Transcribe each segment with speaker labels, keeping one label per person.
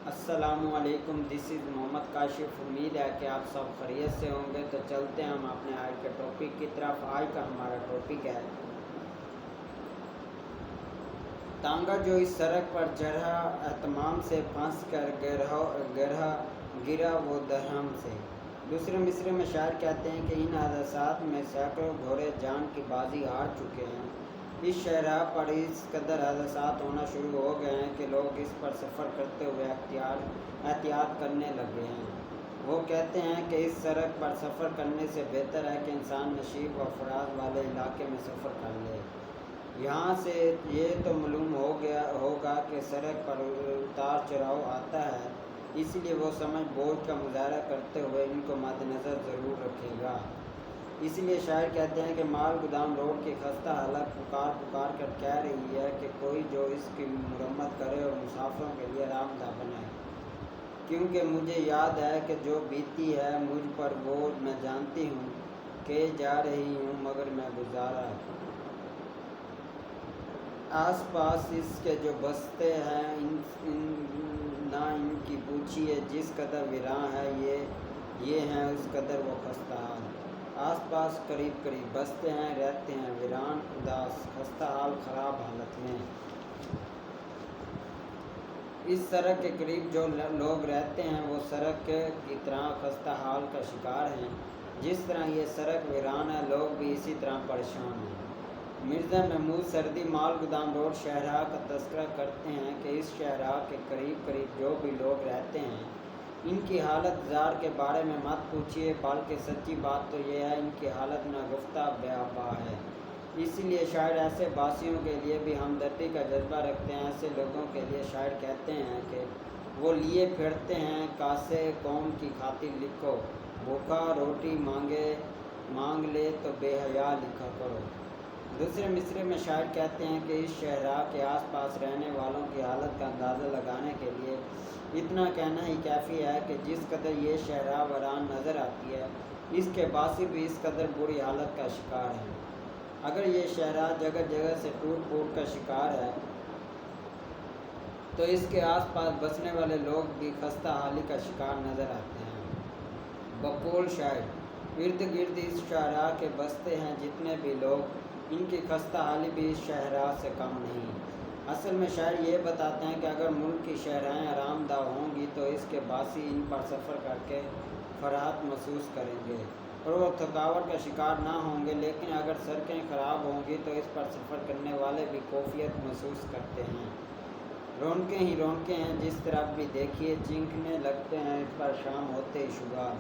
Speaker 1: السلام علیکم، دس از محمد کاشف۔ امید ہے کہ آپ سب خیریت سے ہوں گے۔ تو چلتے ہیں ہم اپنے آج کے ٹاپک کی طرف۔ آج کا ہمارا ٹاپک ہے تانگا جو اس سڑک پر چڑھا، اہتمام سے پھنس کر گرا وہ درہم سے۔ دوسرے مصرعے میں شاعر کہتے ہیں کہ ان حادثات میں سینکڑوں گھوڑے جان کی بازی ہار چکے ہیں۔ اس شاہراہ پر اس قدر حادثات ہونا شروع ہو گئے ہیں کہ لوگ اس پر سفر کرتے ہوئے احتیاط کرنے لگے ہیں۔ وہ کہتے ہیں کہ اس سڑک پر سفر کرنے سے بہتر ہے کہ انسان نشیب و فراز والے علاقے میں سفر کر لے۔ یہاں سے یہ تو معلوم ہوگا کہ سڑک پر اتار چڑھاؤ آتا ہے، اس لیے وہ سمجھ بوجھ کا مظاہرہ کرتے ہوئے ان کو مد نظر ضرور رکھے گا۔ اس لیے شاعر کہتے ہیں کہ مال گودام روڈ کی خستہ حالت پکار کر کہہ رہی ہے کہ کوئی جو اس کی مرمت کرے اور مسافروں کے لیے آرام دہ بنائے، کیونکہ مجھے یاد ہے کہ جو بیتی ہے مجھ پر وہ میں جانتی ہوں کہ جا رہی ہوں مگر میں گزارا۔ آس پاس اس کے جو بستے ہیں نہ ان کی پوچھیے، جس قدر ویراں ہے یہ ہیں اس قدر وہ خستہ حال۔ آس پاس قریب بستے ہیں، رہتے ہیں ویران، اداس، خستہ حال، خراب حالت میں۔ اس سڑک کے قریب جو لوگ رہتے ہیں وہ سڑک کی طرح خستہ حال کا شکار ہیں۔ جس طرح یہ سڑک ویران ہے، لوگ بھی اسی طرح پریشان ہیں۔ مرزا محمود سردی مال گودام روڈ شاہراہ کا تذکرہ کرتے ہیں کہ اس شاہراہ کے قریب جو بھی لوگ رہتے ہیں ان کی حالت زار کے بارے میں مت پوچھیے، بلکہ سچی بات تو یہ ہے ان کی حالت ناگفتہ بیاباں ہے۔ اسی لیے شاعر ایسے باسیوں کے لیے بھی ہمدردی کا جذبہ رکھتے ہیں۔ ایسے لوگوں کے لیے شاعر کہتے ہیں کہ وہ لیے پھرتے ہیں کاسے قوم کی خاطر لکھو، بھوکا روٹی مانگ لے تو بے حیا لکھا کرو۔ دوسرے مصرعے میں شاعر کہتے ہیں کہ اس شاہراہ کے آس پاس رہنے والوں کی حالت کا اندازہ لگانے کے لیے اتنا کہنا ہی کافی ہے کہ جس قدر یہ شاہراہ ویران نظر آتی ہے، اس کے باسی بھی اس قدر بری حالت کا شکار ہیں۔ اگر یہ شاہراہ جگہ سے ٹوٹ پھوٹ کا شکار ہے تو اس کے آس پاس بسنے والے لوگ بھی خستہ حالی کا شکار نظر آتے ہیں۔ بقول شاعر، ارد گرد اس شاہراہ کے بستے ہیں جتنے بھی لوگ، ان کی خستہ حالی بھی اس شاہراہ سے کم نہیں۔ اصل میں شاعر یہ بتاتے ہیں کہ اگر ملک کی شاہراہیں آرام دہ ہوں گی تو اس کے باسی ان پر سفر کر کے فراحت محسوس کریں گے اور وہ تھکاوٹ کا شکار نہ ہوں گے، لیکن اگر سڑکیں خراب ہوں گی تو اس پر سفر کرنے والے بھی کوفیت محسوس کرتے ہیں۔ رونقیں ہی رونقیں ہیں، جس طرف بھی دیکھیے چینکنے لگتے ہیں اس پر شام ہوتے ہی شگال۔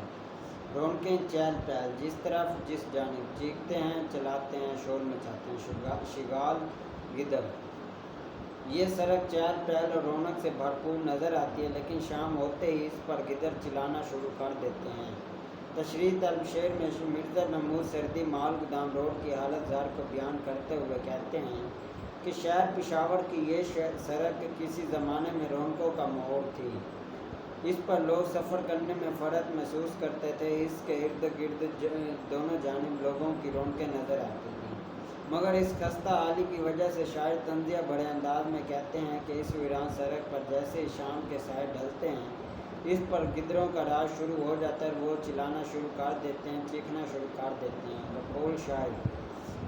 Speaker 1: رونقیں چہل پہل، جس طرف جس جانب چیختے ہیں، چلاتے ہیں، شور مچاتے ہیں، شگال گدڑ۔ یہ سڑک چہل پہل اور رونق سے بھرپور نظر آتی ہے، لیکن شام ہوتے ہی اس پر گدڑ چلانا شروع کر دیتے ہیں۔ تشریح طلب شعر میں مرزا محمود سردی مال گودام روڈ کی حالت زار کو بیان کرتے ہوئے کہتے ہیں کہ شہر پشاور کی یہ سڑک کسی زمانے میں رونقوں کا محور تھی۔ اس پر لوگ سفر کرنے میں فرحت محسوس کرتے تھے۔ اس کے ارد گرد دونوں جانب لوگوں کی رونقیں نظر آتی تھیں، مگر اس خستہ حالی کی وجہ سے شاعر طنزیہ بڑے انداز میں کہتے ہیں کہ اس ویران سڑک پر جیسے ہی شام کے سائے ڈھلتے ہیں، اس پر گدڑوں کا راج شروع ہو جاتا ہے، وہ چلانا شروع کر دیتے ہیں، چیخنا شروع کر دیتے ہیں۔ بقول شاعر،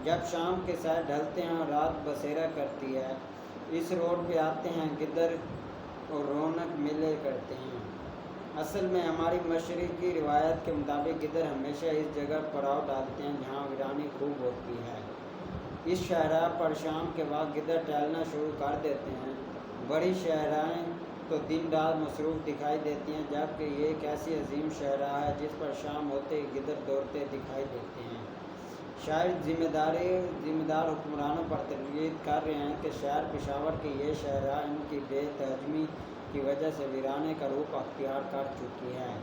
Speaker 1: جب شام کے سائے ڈھلتے ہیں اور رات بسیرا کرتی ہے، اس روڈ پہ آتے ہیں گدڑ اور رونق میلے کرتے ہیں۔ اصل میں ہماری مشرقی روایت کے مطابق گدڑ ہمیشہ اس جگہ پڑاؤ ڈالتے ہیں جہاں ویرانی خوب ہوتی ہے۔ اس شاہراہ پر شام کے وقت گدڑ ٹہلنا شروع کر دیتے ہیں۔ بڑی شاہراہیں تو دن رات مصروف دکھائی دیتی ہیں، جبکہ یہ ایک ایسی عظیم شاہراہ ہے جس پر شام ہوتے ہی گدڑ دوڑتے دکھائی دیتے ہیں۔ شاعر ذمہ دار حکمرانوں پر تنقید کر رہے ہیں کہ شہر پشاور کی یہ شاہراہ ان کی بے تہجمی کی وجہ سے ویرانے کا روپ اختیار کر چکی ہے۔